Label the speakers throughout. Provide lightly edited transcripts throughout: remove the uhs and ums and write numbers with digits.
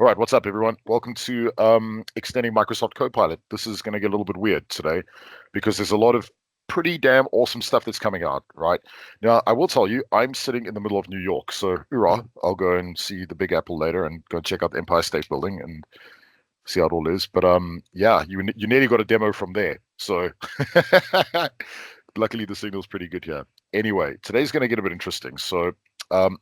Speaker 1: All right, what's up, everyone? Welcome to extending Microsoft Copilot. This is going to get a little bit weird today because there's a lot of pretty damn awesome stuff that's coming out, right? Now, I will tell you, I'm sitting in the middle of New York, so hoorah, I'll go and see the Big Apple later and go check out the Empire State Building and see how it all is. But yeah, you nearly got a demo from there, so luckily the signal's pretty good here. Anyway, today's going to get a bit interesting. So um,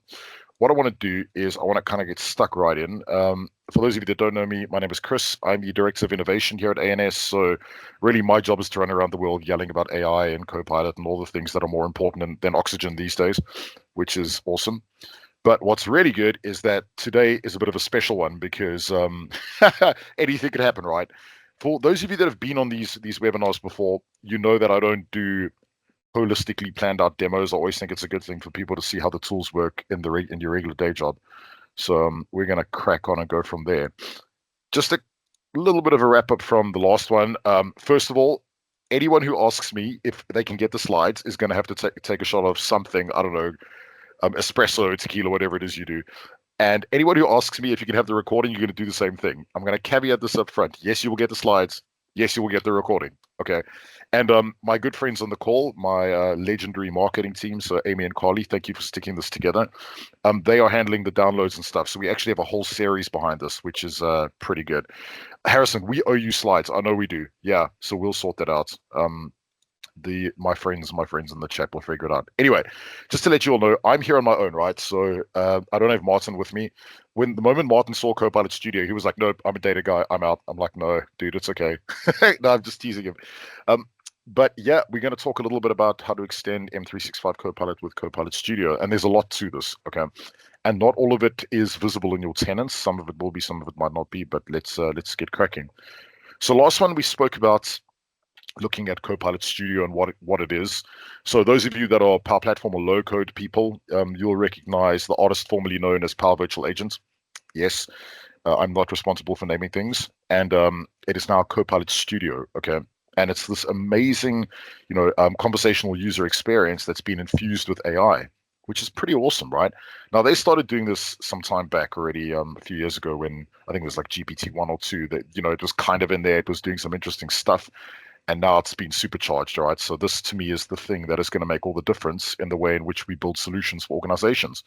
Speaker 1: what I want to do is I want to kind of get stuck right in. For those of you that don't know me, my name is Chris. I'm the Director of Innovation here at ANS. So really my job is to run around the world yelling about AI and Copilot and all the things that are more important than oxygen these days, which is awesome. But what's really good is that today is a bit of a special one because anything could happen, right? For those of you that have been on these webinars before, you know that I don't do holistically planned out demos. I always think it's a good thing for people to see how the tools work in your regular day job. So we're going to crack on and go from there. Just a little bit of a wrap up from the last one. First of all, anyone who asks me if they can get the slides is going to have to take a shot of something. I don't know, espresso, tequila, whatever it is you do. And anyone who asks me if you can have the recording, you're going to do the same thing. I'm going to caveat this up front. Yes, you will get the slides. Yes, you will get the recording. Okay. And my good friends on the call, my legendary marketing team, so Amy and Carly, thank you for sticking this together. They are handling the downloads and stuff. So we actually have a whole series behind this, which is pretty good. Harrison, we owe you slides. I know we do. Yeah. So we'll sort that out. The my friends in the chat will figure it out. Anyway, just to let you all know, I'm here on my own, right? So I don't have Martin with me. When the moment Martin saw Copilot Studio, he was like, "Nope, I'm a data guy. I'm out." I'm like, "No, dude, it's okay." No, I'm just teasing him. Um, but yeah, we're going to talk a little bit about how to extend M365 Copilot with Copilot Studio, and there's a lot to this. Okay, and not all of it is visible in your tenants. Some of it will be, some of it might not be. But let's get cracking. So last one we spoke about looking at Copilot Studio and what it is. So those of you that are Power Platform or low code people, you'll recognize the artist formerly known as Power Virtual Agent. Yes, I'm not responsible for naming things, and it is now Copilot Studio. Okay. And it's this amazing, conversational user experience that's been infused with AI, which is pretty awesome, right? Now they started doing this some time back already, a few years ago when I think it was like GPT-1 or 2. That it was kind of in there. It was doing some interesting stuff, and now it's been supercharged, right? So this to me is the thing that is going to make all the difference in the way in which we build solutions for organizations.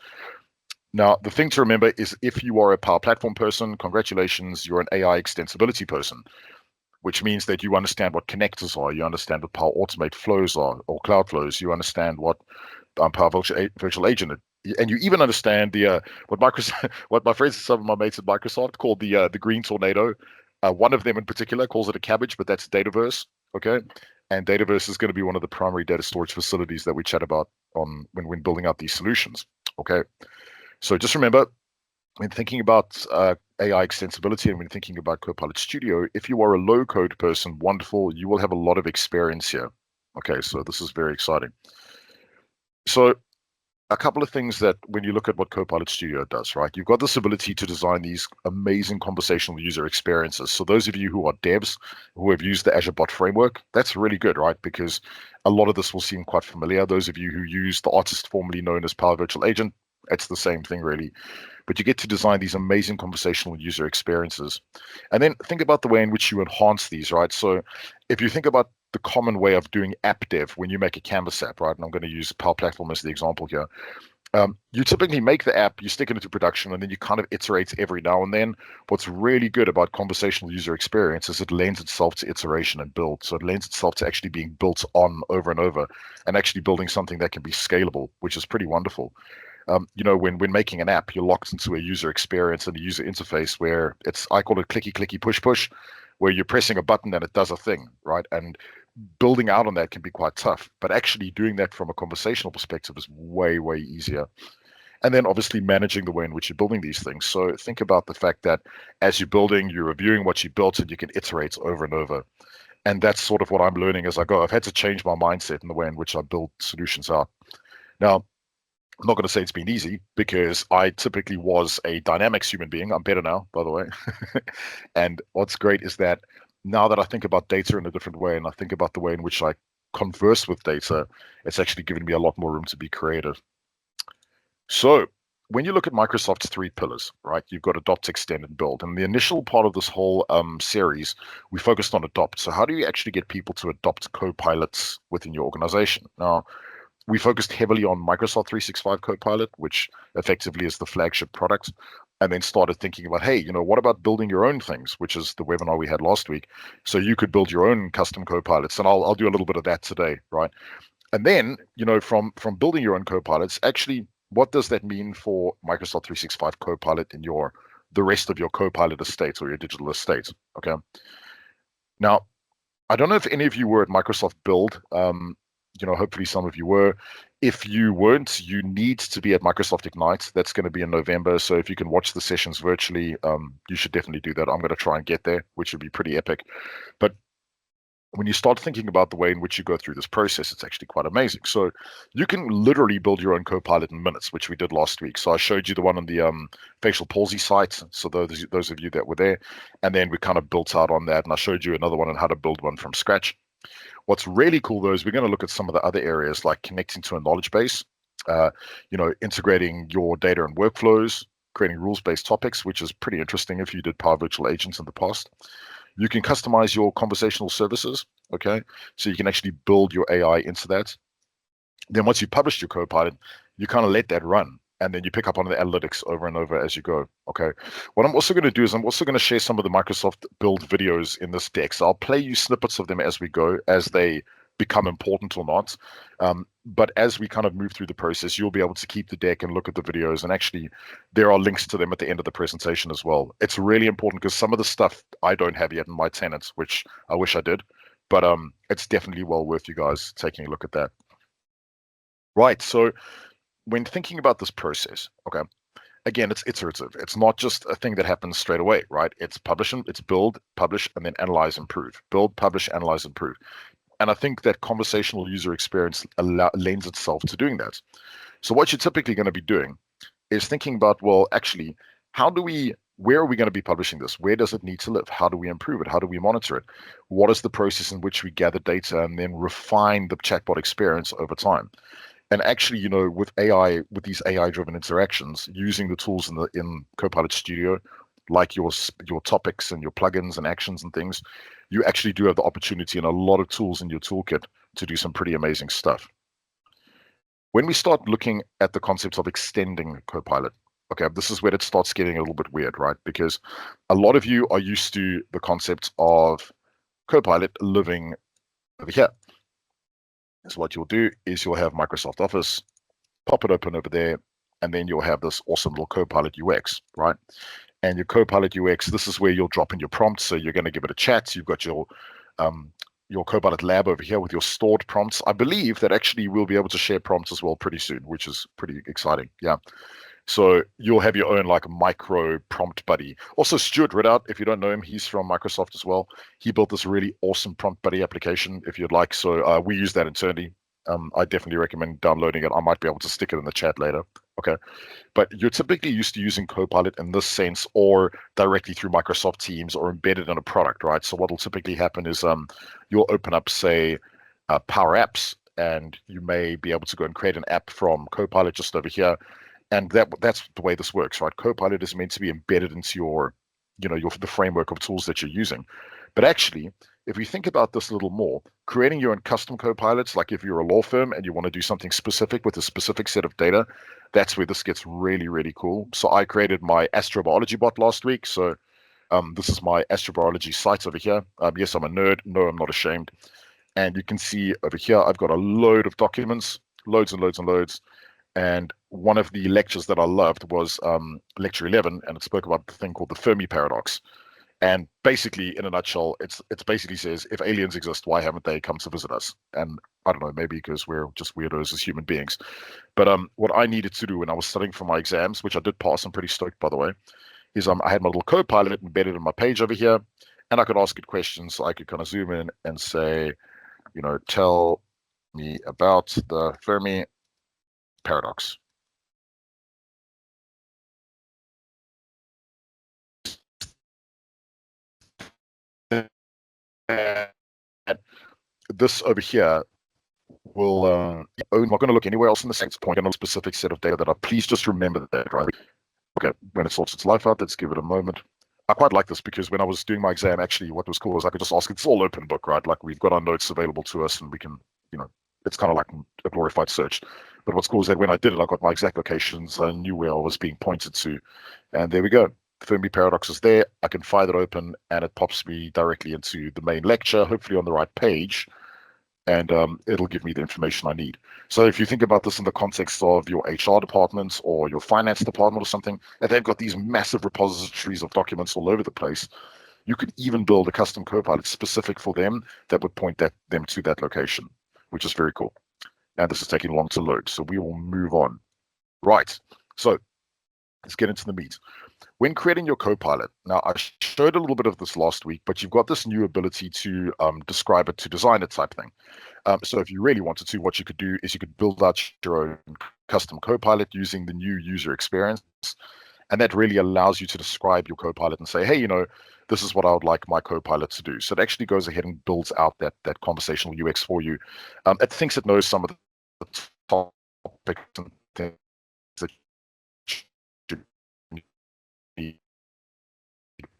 Speaker 1: Now, the thing to remember is if you are a Power Platform person, congratulations, you're an AI extensibility person, which means that you understand what connectors are, you understand what Power Automate flows are, or Cloud Flows, you understand what Power Virtual Agent and you even understand the what Microsoft, what my friends and some of my mates at Microsoft called the green tornado. One of them in particular calls it a cabbage, but that's Dataverse. Okay, and Dataverse is going to be one of the primary data storage facilities that we chat about on when building out these solutions. Okay, so just remember when thinking about AI extensibility and when thinking about Copilot Studio, if you are a low code person, wonderful, you will have a lot of experience here. Okay, so this is very exciting. So a couple of things that when you look at what Copilot Studio does, right? You've got this ability to design these amazing conversational user experiences. So those of you who are devs who have used the Azure Bot framework, that's really good, right? Because a lot of this will seem quite familiar. Those of you who use the artist formerly known as Power Virtual Agent, it's the same thing really. But you get to design these amazing conversational user experiences. And then think about the way in which you enhance these, right? So if you think about the common way of doing app dev when you make a Canvas app, right? And I'm going to use Power Platform as the example here. You typically make the app, you stick it into production, and then you kind of iterate every now and then. What's really good about conversational user experience is it lends itself to iteration and build. So it lends itself to actually being built on over and over and actually building something that can be scalable, which is pretty wonderful. When making an app, you're locked into a user experience and a user interface where I call it clicky, clicky, push, push, where you're pressing a button and it does a thing, right? And building out on that can be quite tough, but actually doing that from a conversational perspective is way, way easier. And then obviously managing the way in which you're building these things. So think about the fact that as you're building, you're reviewing what you built and you can iterate over and over. And that's sort of what I'm learning as I go. I've had to change my mindset in the way in which I build solutions out. Now, I'm not going to say it's been easy because I typically was a dynamics human being. I'm better now, by the way. And what's great is that now that I think about data in a different way and I think about the way in which I converse with data, it's actually given me a lot more room to be creative. So when you look at Microsoft's three pillars, right, you've got adopt, extend, and build. And the initial part of this whole series, we focused on adopt. So how do you actually get people to adopt Copilots within your organization? Now, we focused heavily on Microsoft 365 Copilot, which effectively is the flagship product, and then started thinking about, hey, what about building your own things, which is the webinar we had last week. So you could build your own custom Copilots, and I'll do a little bit of that today, right? And then, from building your own Copilots, actually, what does that mean for Microsoft 365 Copilot in the rest of your Copilot estate or your digital estate? Okay. Now, I don't know if any of you were at Microsoft Build. Hopefully some of you were. If you weren't, you need to be at Microsoft Ignite. That's going to be in November. So if you can watch the sessions virtually, you should definitely do that. I'm going to try and get there, which would be pretty epic. But when you start thinking about the way in which you go through this process, it's actually quite amazing. So you can literally build your own Copilot in minutes, which we did last week. So I showed you the one on the facial palsy site. So those of you that were there, and then we kind of built out on that. And I showed you another one on how to build one from scratch. What's really cool though is we're going to look at some of the other areas like connecting to a knowledge base, integrating your data and workflows, creating rules-based topics, which is pretty interesting if you did Power Virtual Agents in the past. You can customize your conversational services, okay? So you can actually build your AI into that. Then once you publish your Copilot, you kind of let that run. And then you pick up on the analytics over and over as you go. Okay. What I'm also going to do is I'm also going to share some of the Microsoft Build videos in this deck. So I'll play you snippets of them as we go, as they become important or not. But as we kind of move through the process, you'll be able to keep the deck and look at the videos. And actually, there are links to them at the end of the presentation as well. It's really important because some of the stuff I don't have yet in my tenants, which I wish I did. But it's definitely well worth you guys taking a look at that. Right. So when thinking about this process, okay, again, it's iterative. It's not just a thing that happens straight away, right? It's it's build, publish, and then analyze, improve. Build, publish, analyze, improve. And I think that conversational user experience lends itself to doing that. So what you're typically going to be doing is thinking about, well, actually, where are we going to be publishing this? Where does it need to live? How do we improve it? How do we monitor it? What is the process in which we gather data and then refine the chatbot experience over time? And actually, with AI, with these AI-driven interactions, using the tools in Copilot Studio, like your topics and your plugins and actions and things, you actually do have the opportunity and a lot of tools in your toolkit to do some pretty amazing stuff. When we start looking at the concepts of extending Copilot, okay, this is where it starts getting a little bit weird, right? Because a lot of you are used to the concept of Copilot living over here. So what you'll do is you'll have Microsoft Office, pop it open over there, and then you'll have this awesome little Copilot UX, right? And your Copilot UX, this is where you'll drop in your prompts. So you're going to give it a chat. You've got your Copilot lab over here with your stored prompts. I believe that actually we'll be able to share prompts as well pretty soon, which is pretty exciting. Yeah. So you'll have your own like micro prompt buddy. Also, Stuart Ridout, if you don't know him, he's from Microsoft as well. He built this really awesome prompt buddy application, if you'd like. So we use that internally. I definitely recommend downloading it. I might be able to stick it in the chat later. Okay. But you're typically used to using Copilot in this sense or directly through Microsoft Teams or embedded in a product, right? So what will typically happen is you'll open up, say, Power Apps, and you may be able to go and create an app from Copilot just over here. And that's the way this works, right? Copilot is meant to be embedded into the framework of tools that you're using. But actually, if we think about this a little more, creating your own custom copilots, like if you're a law firm and you want to do something specific with a specific set of data, that's where this gets really, really cool. So I created my astrobiology bot last week. So this is my astrobiology site over here. Yes, I'm a nerd. No, I'm not ashamed. And you can see over here, I've got a load of documents, loads and loads and loads. And one of the lectures that I loved was lecture 11, and it spoke about the thing called the Fermi paradox. And basically, in a nutshell, it's basically says, if aliens exist, why haven't they come to visit us? And I don't know, maybe because we're just weirdos as human beings. But what I needed to do when I was studying for my exams, which I did pass, I'm pretty stoked, by the way, is I had my little Copilot embedded in my page over here, and I could ask it questions. So I could kind of zoom in and say, tell me about the Fermi paradox. And this over here will own, not going to look anywhere else in the site's point on a specific set of data that are, please just remember that, right? Okay, when it sorts its life out, let's give it a moment. I quite like this because when I was doing my exam, actually, what was cool was I could just ask, it's all open book, right? Like we've got our notes available to us and we can, you know, it's kind of like a glorified search. But what's cool is that when I did it, I got my exact locations. I knew where I was being pointed to. And there we go. Fermi paradox is there. I can fire that open and it pops me directly into the main lecture, hopefully on the right page, and it'll give me the information I need. So if you think about this in the context of your HR department or your finance department or something, and they've got these massive repositories of documents all over the place, you could even build a custom Copilot specific for them that would point them to that location, which is very cool. And this is taking long to load, so we will move on. Right. So let's get into the meat. When creating your Copilot, now I showed a little bit of this last week, but you've got this new ability to describe it, to design it type thing. So if you really wanted to, what you could do is you could build out your own custom Copilot using the new user experience. And that really allows you to describe your Copilot and say, hey, this is what I would like my Copilot to do. So it actually goes ahead and builds out that conversational UX for you. It thinks it knows some of the topics and things that you need.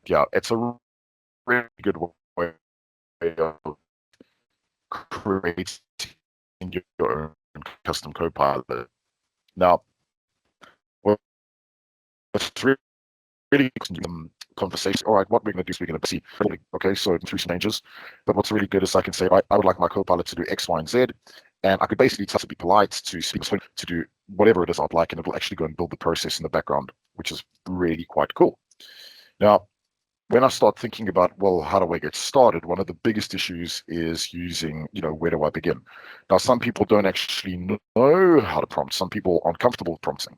Speaker 1: Yeah, it's a really good way of creating your own custom Copilot. Now, what's really conversation. All right, what we're going to do is we're going to see. Okay, so through some changes. But what's really good is I can say, I would like my Copilot to do X, Y, and Z. And I could basically tell it to be polite, to speak, to do whatever it is I'd like, and it'll actually go and build the process in the background, which is really quite cool. Now, when I start thinking about, well, how do I get started? One of the biggest issues is using, where do I begin? Now, some people don't actually know how to prompt. Some people aren't comfortable with prompting.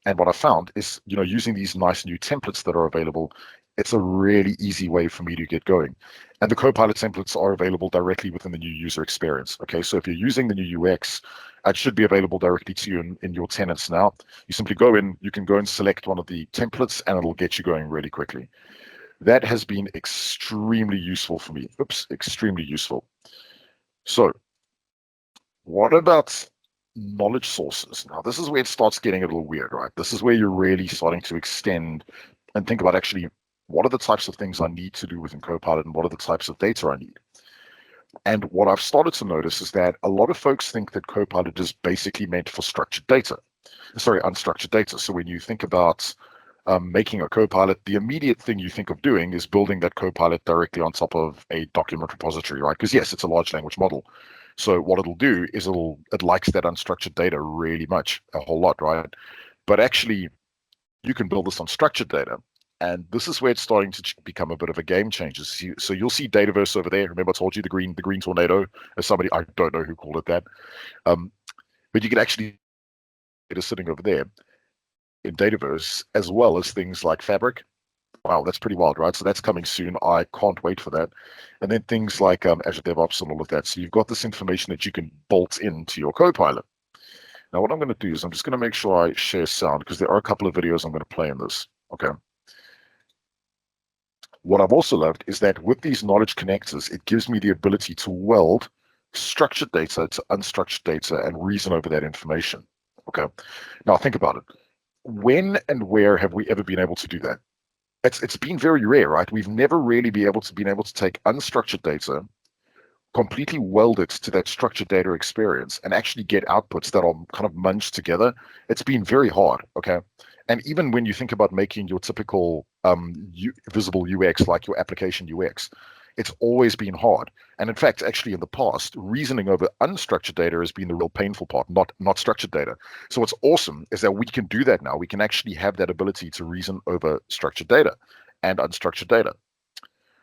Speaker 1: And what I found is, using these nice new templates that are available, it's a really easy way for me to get going. And the Copilot templates are available directly within the new user experience. Okay, so if you're using the new UX, it should be available directly to you in your tenants now. You simply go in, you can go and select one of the templates, and it'll get you going really quickly. That has been extremely useful for me. Oops, extremely useful. So what about knowledge sources? Now, this is where it starts getting a little weird, right? This is where you're really starting to extend and think about actually what are the types of things I need to do within Copilot and what are the types of data I need. And what I've started to notice is that a lot of folks think that Copilot is basically meant for structured data. Sorry, unstructured data. So when you think about making a Copilot, the immediate thing you think of doing is building that Copilot directly on top of a document repository, right? Because yes, it's a large language model. So what it'll do is it likes that unstructured data really much, a whole lot, right? But actually, you can build this on structured data. And this is where it's starting to become a bit of a game changer. So you'll see Dataverse over there. Remember I told you the green tornado, as somebody, I don't know who called it that. Um, but you can actually, it is sitting over there in Dataverse, as well as things like Fabric. Wow, that's pretty wild, right? So that's coming soon. I can't wait for that. And then things like Azure DevOps and all of that. So you've got this information that you can bolt into your Copilot. Now, what I'm going to do is I'm just going to make sure I share sound because there are a couple of videos I'm going to play in this. Okay. What I've also loved is that with these knowledge connectors, it gives me the ability to weld structured data to unstructured data and reason over that information. Okay. Now, think about it. When and where have we ever been able to do that? It's been very rare, right? We've never really been able to take unstructured data, completely weld it to that structured data experience, and actually get outputs that are kind of munched together. It's been very hard, okay? And even when you think about making your typical visible UX, like your application UX, it's always been hard. And in fact, actually, in the past, reasoning over unstructured data has been the real painful part, not structured data. So what's awesome is that we can do that now. We can actually have that ability to reason over structured data and unstructured data.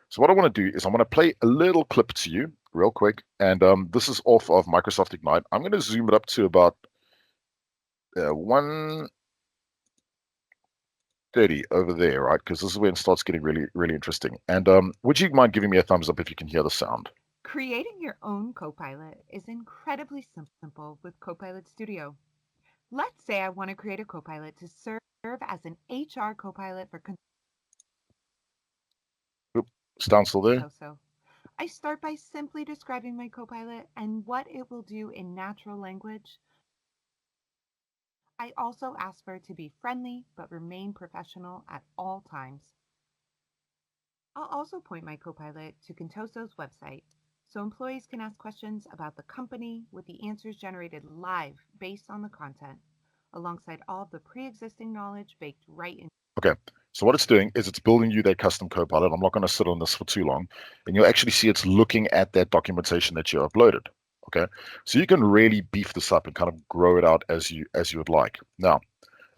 Speaker 1: So what I want to do is I'm going to play a little clip to you real quick. And this is off of Microsoft Ignite. I'm going to zoom it up to about 130 over there, right? Because this is when it starts getting really, really interesting. And would you mind giving me a thumbs up if you can hear the sound?
Speaker 2: Creating your own Copilot is incredibly simple with Copilot Studio. Let's say I want to create a Copilot to serve as an HR Copilot for
Speaker 1: Oop, sound still there?
Speaker 2: so. I start by simply describing my Copilot and what it will do in natural language. I also ask for it to be friendly but remain professional at all times. I'll also point my Copilot to Contoso's website so employees can ask questions about the company with the answers generated live based on the content, alongside all of the pre existing knowledge baked right in.
Speaker 1: Okay. So what it's doing is it's building you that custom Copilot. I'm not going to sit on this for too long, and you'll actually see it's looking at that documentation that you uploaded. Okay. So you can really beef this up and kind of grow it out as you would like. Now,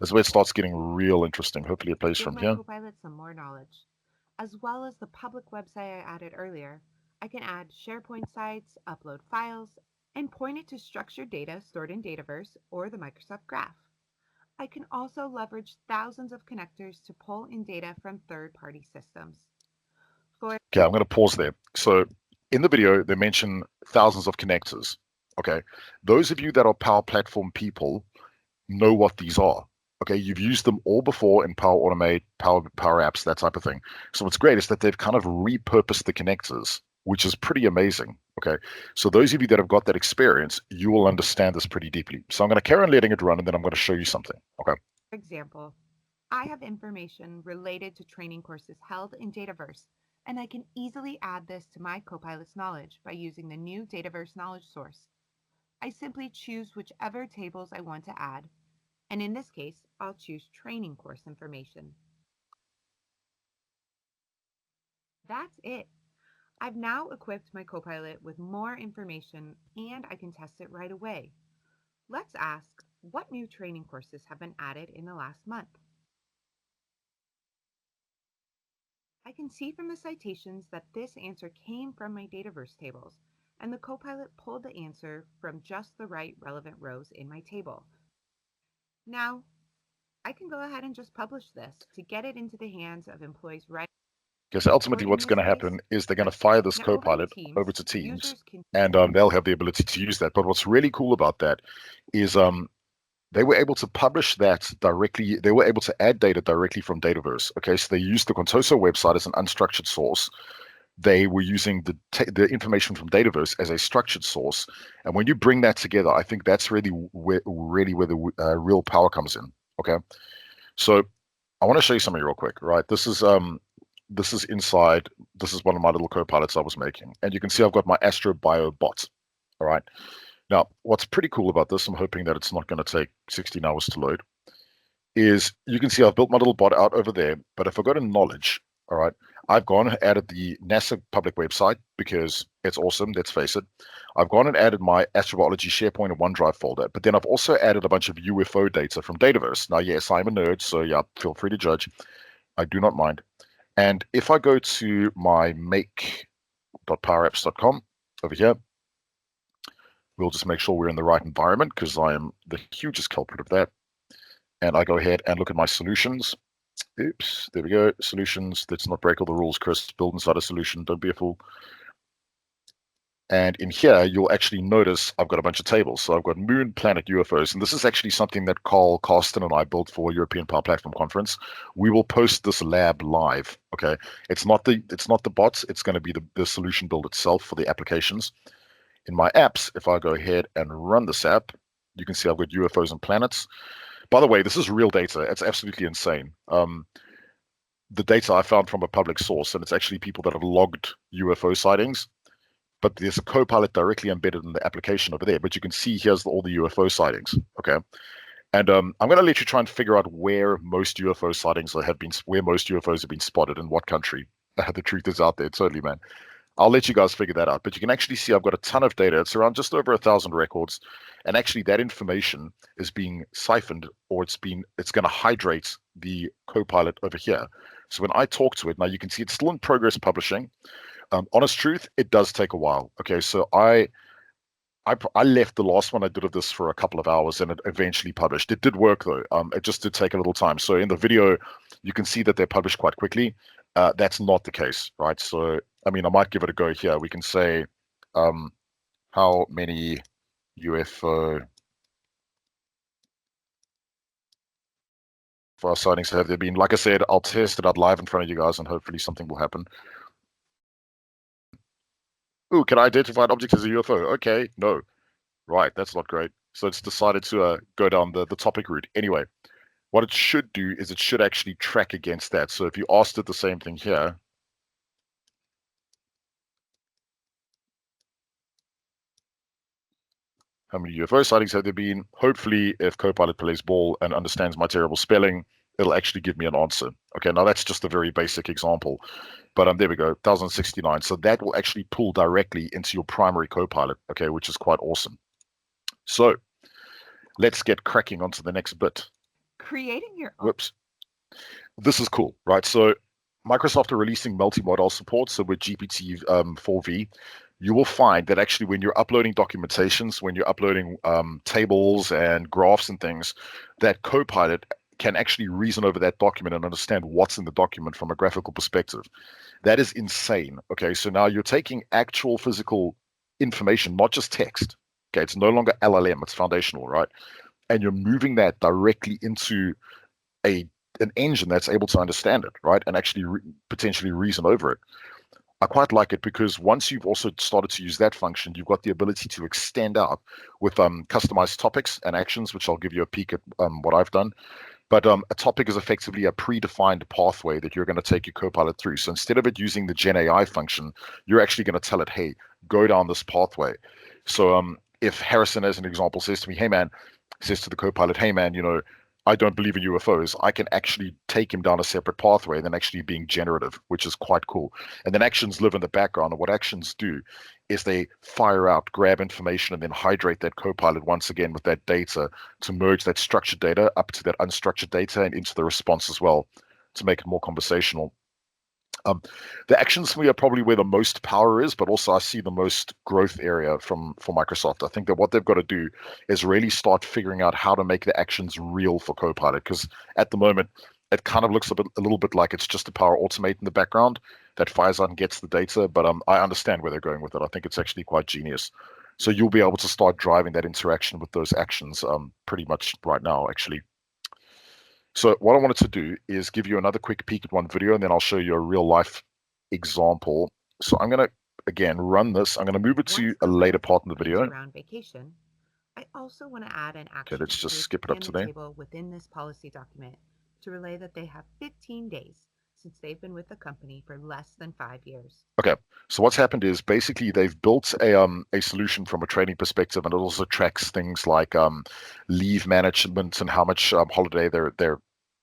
Speaker 1: this is where it starts getting real interesting. Hopefully it plays
Speaker 2: Give
Speaker 1: from
Speaker 2: my
Speaker 1: here.
Speaker 2: Copilot some more knowledge. As well as the public website I added earlier, I can add SharePoint sites, upload files, and point it to structured data stored in Dataverse or the Microsoft Graph. I can also leverage thousands of connectors to pull in data from third party systems. For
Speaker 1: Okay, I'm going to pause there. So in the video, they mention thousands of connectors. Okay. Those of you that are Power Platform people know what these are. Okay, you've used them all before in Power Automate, Power Apps, that type of thing. So what's great is that they've kind of repurposed the connectors, which is pretty amazing. Okay, so those of you that have got that experience, you will understand this pretty deeply. So I'm going to carry on letting it run, and then I'm going to show you something. Okay.
Speaker 2: example, I have information related to training courses held in Dataverse, and I can easily add this to my Copilot's knowledge by using the new Dataverse knowledge source. I simply choose whichever tables I want to add, and in this case, I'll choose training course information. That's it. I've now equipped my Copilot with more information and I can test it right away. Let's ask what new training courses have been added in the last month. I can see from the citations that this answer came from my Dataverse tables, and the Copilot pulled the answer from just the right relevant rows in my table. Now, I can go ahead and just publish this to get it into the hands of employees right,
Speaker 1: Okay, so
Speaker 2: or
Speaker 1: ultimately
Speaker 2: in
Speaker 1: what's
Speaker 2: this
Speaker 1: going to
Speaker 2: case,
Speaker 1: happen is they're going to
Speaker 2: right
Speaker 1: fire
Speaker 2: here.
Speaker 1: this
Speaker 2: Now, over in
Speaker 1: Copilot over
Speaker 2: Teams,
Speaker 1: to Teams,
Speaker 2: users can.
Speaker 1: and they'll have the ability to use that. But what's really cool about that is they were able to publish that directly. They were able to add data directly from Dataverse. Okay, so they used the Contoso website as an unstructured source. They were using the information from Dataverse as a structured source. And when you bring that together, I think that's really where the real power comes in. Okay, so I want to show you something real quick. Right, this is inside. This is one of my little co-pilots I was making, and you can see I've got my Astro Bio bot. All right. Now, what's pretty cool about this, I'm hoping that it's not going to take 16 hours to load, is you can see I've built my little bot out over there. But if I go to knowledge, all right, I've gone and added the NASA public website because it's awesome, let's face it. I've gone and added my astrobiology SharePoint and OneDrive folder, but then I've also added a bunch of UFO data from Dataverse. Now, yes, I'm a nerd, so yeah, feel free to judge. I do not mind. And if I go to my make.powerapps.com over here, we'll just make sure we're in the right environment because I am the hugest culprit of that. And I go ahead and look at my solutions. Oops, there we go. Solutions. Let's not break all the rules, Chris. Build inside a solution. Don't be a fool. And in here, you'll actually notice I've got a bunch of tables. So I've got moon, planet, UFOs. And this is actually something that Carl Carsten and I built for European Power Platform Conference. We will post this lab live. Okay. It's not the bots, it's going to be the solution build itself for the applications. In my apps, if I go ahead and run this app, you can see I've got UFOs and planets. By the way, this is real data. It's absolutely insane. The data I found from a public source, and it's actually people that have logged UFO sightings. But there's a Copilot directly embedded in the application over there. But you can see here's all the UFO sightings. Okay, and I'm going to let you try and figure out where most UFO sightings have been, where most UFOs have been spotted in what country. The truth is out there, totally, man. I'll let you guys figure that out. But you can actually see I've got a ton of data. It's around just over 1,000 records. And actually that information is being siphoned, or it's going to hydrate the Copilot over here. So when I talk to it, now you can see it's still in progress publishing. Honest truth, it does take a while. Okay, so I left the last one I did of this for a couple of hours and it eventually published. It did work though. It just did take a little time. So in the video, you can see that they published quite quickly. That's not the case, right? So, I mean, I might give it a go here. We can say, um, how many UFO fire sightings have there been? Like I said, I'll test it out live in front of you guys and hopefully something will happen. Ooh, can I identify an object as a UFO? Okay, no. Right, that's not great. So it's decided to go down the topic route. Anyway, what it should do is it should actually track against that. So if you asked it the same thing here, how many UFO sightings have there been? Hopefully, if Copilot plays ball and understands my terrible spelling, it'll actually give me an answer. Okay, now that's just a very basic example, but there we go, 1069. So that will actually pull directly into your primary Copilot, okay, which is quite awesome. So let's get cracking onto the next bit.
Speaker 2: Creating your own.
Speaker 1: Whoops. This is cool, right? So Microsoft are releasing multi-modal support. So with GPT 4V, you will find that actually when you're uploading documentations, when you're uploading tables and graphs and things, that Copilot can actually reason over that document and understand what's in the document from a graphical perspective. That is insane. Okay, so now you're taking actual physical information, not just text. Okay, it's no longer LLM, it's foundational, right? And you're moving that directly into a an engine that's able to understand it, right, and actually potentially reason over it. I quite like it because once you've also started to use that function, you've got the ability to extend out with customized topics and actions, which I'll give you a peek at what I've done. But a topic is effectively a predefined pathway that you're going to take your Copilot through. So instead of it using the Gen AI function, you're actually going to tell it, hey, go down this pathway. So if Harrison, as an example, says to me, hey, man, says to the Copilot, hey, man, I don't believe in UFOs, I can actually take him down a separate pathway than actually being generative, which is quite cool. And then actions live in the background. And what actions do is they fire out, grab information, and then hydrate that Copilot once again with that data to merge that structured data up to that unstructured data and into the response as well to make it more conversational. Um, the actions for me are probably where the most power is, but also I see the most growth area from for Microsoft. I think that what they've got to do is really start figuring out how to make the actions real for Copilot, because at the moment it kind of looks a little bit like it's just a Power Automate in the background that fires out and gets the data. But I understand where they're going with it. I think it's actually quite genius. So you'll be able to start driving that interaction with those actions pretty much right now, actually. So what I wanted to do is give you another quick peek at one video, and then I'll show you a real life example. So I'm going to, again, run this. I'm going to move it to
Speaker 2: Once
Speaker 1: a
Speaker 2: the
Speaker 1: later
Speaker 2: list
Speaker 1: part in the
Speaker 2: themes
Speaker 1: video.
Speaker 2: around vacation, I also want to add an
Speaker 1: Okay, let's
Speaker 2: action to
Speaker 1: just skip it up
Speaker 2: expand
Speaker 1: to
Speaker 2: the
Speaker 1: there.
Speaker 2: table within this policy document to relay that they have 15 days since they've been with the company for less than 5 years.
Speaker 1: Okay, so what's happened is basically they've built a solution from a training perspective, and it also tracks things like leave management and how much holiday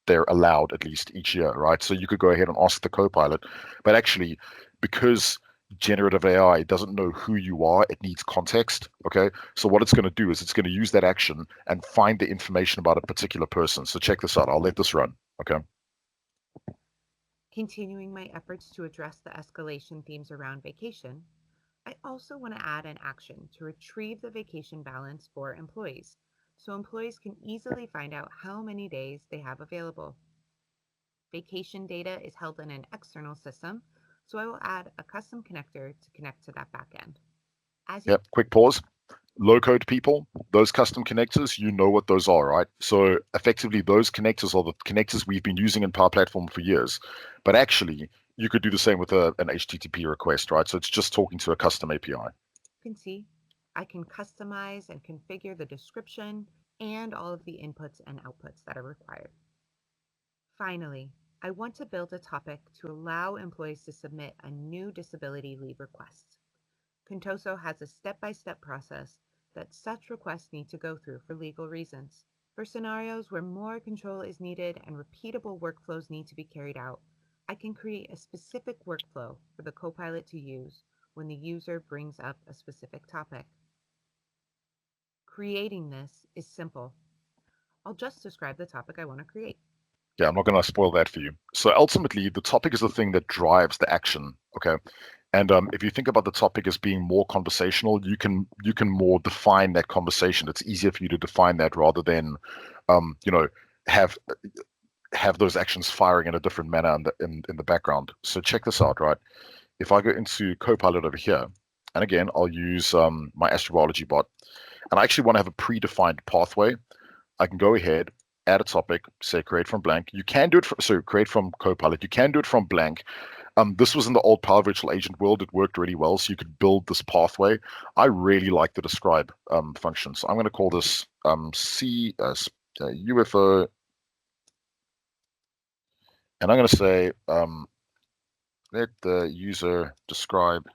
Speaker 1: they're allowed at least each year, right? So you could go ahead and ask the Copilot, but actually, because generative AI doesn't know who you are, it needs context. Okay, so what it's going to do is it's going to use that action and find the information about a particular person. So check this out. I'll let this run. Okay.
Speaker 2: Continuing my efforts to address the escalation themes around vacation, I also want to add an action to retrieve the vacation balance for employees so employees can easily find out how many days they have available. Vacation data is held in an external system, so I will add a custom connector to connect to that backend. As you
Speaker 1: Yep. Quick pause. Low code people, those custom connectors, you know what those are, right? So effectively, those connectors are the connectors we've been using in Power Platform for years. But actually, you could do the same with an HTTP request, right? So it's just talking to a custom API.
Speaker 2: can see, I can customize and configure the description and all of the inputs and outputs that are required. Finally, I want to build a topic to allow employees to submit a new disability leave request. Contoso has a step by step process that such requests need to go through for legal reasons. For scenarios where more control is needed and repeatable workflows need to be carried out, I can create a specific workflow for the Copilot to use when the user brings up a specific topic. Creating this is simple. I'll just describe the topic I want to create.
Speaker 1: Yeah, I'm not going to spoil that for you. So ultimately, the topic is the thing that drives the action. Okay. And if you think about the topic as being more conversational, you can more define that conversation. It's easier for you to define that rather than, you know, have have those actions firing in a different manner in the background. So check this out, right? If I go into Copilot over here, and again, I'll use my astrobiology bot, and I actually want to have a predefined pathway. I can go ahead, add a topic, say create from blank. You can do it from, so create from Copilot. You can do it from blank. This was in the old Power Virtual Agent world. It worked really well, so you could build this pathway. I really like the describe function, so I'm going to call this UFO, and I'm going to say let the user describe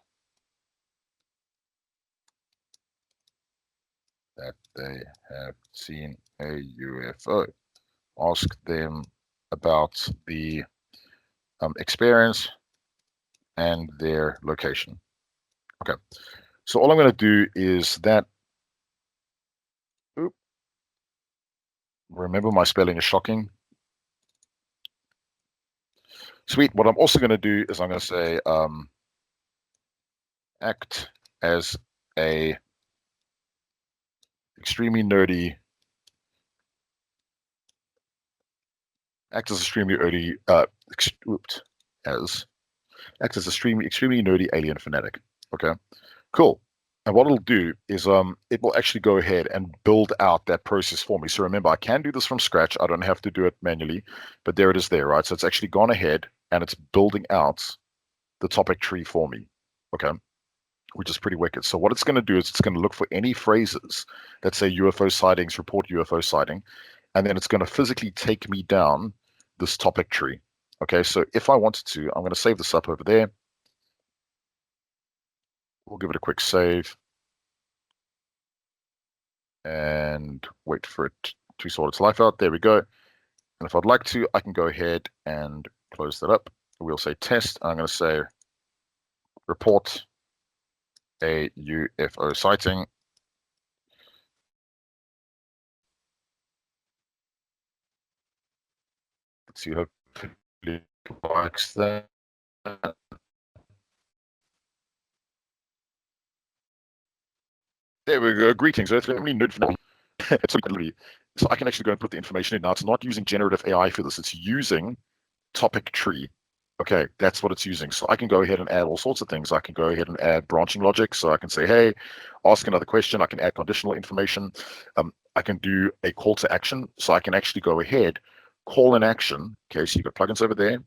Speaker 1: that they have seen a UFO. Ask them about the experience and their location. Okay, so all I'm going to do is that. Oop, remember, my spelling is shocking. Sweet. What I'm also going to do is I'm going to say act as a extremely nerdy, act as extremely nerdy, oops, as act as extremely nerdy alien fanatic. Okay, cool. And what it'll do is it will actually go ahead and build out that process for me. So remember, I can do this from scratch. I don't have to do it manually, but there it is there, right? So it's actually gone ahead and it's building out the topic tree for me. Okay, which is pretty wicked. So what it's going to do is it's going to look for any phrases that say UFO sightings, report UFO sighting, and then it's going to physically take me down this topic tree. Okay, so if I wanted to, I'm going to save this up over there. We'll give it a quick save and wait for it to sort its life out. There we go. And if I'd like to, I can go ahead and close that up. We'll say test. I'm going to say report a UFO sighting. Let's see, hopefully it likes that. There we go. Greetings, Earth Family Nerd Family. It's literally, so I can actually go and put the information in. Now, it's not using generative AI for this. It's using topic tree. Okay, that's what it's using. So I can go ahead and add all sorts of things. I can go ahead and add branching logic. So I can say, hey, ask another question. I can add conditional information. I can do a call to action. So I can actually go ahead, call an action. Okay, so you've got plugins over there.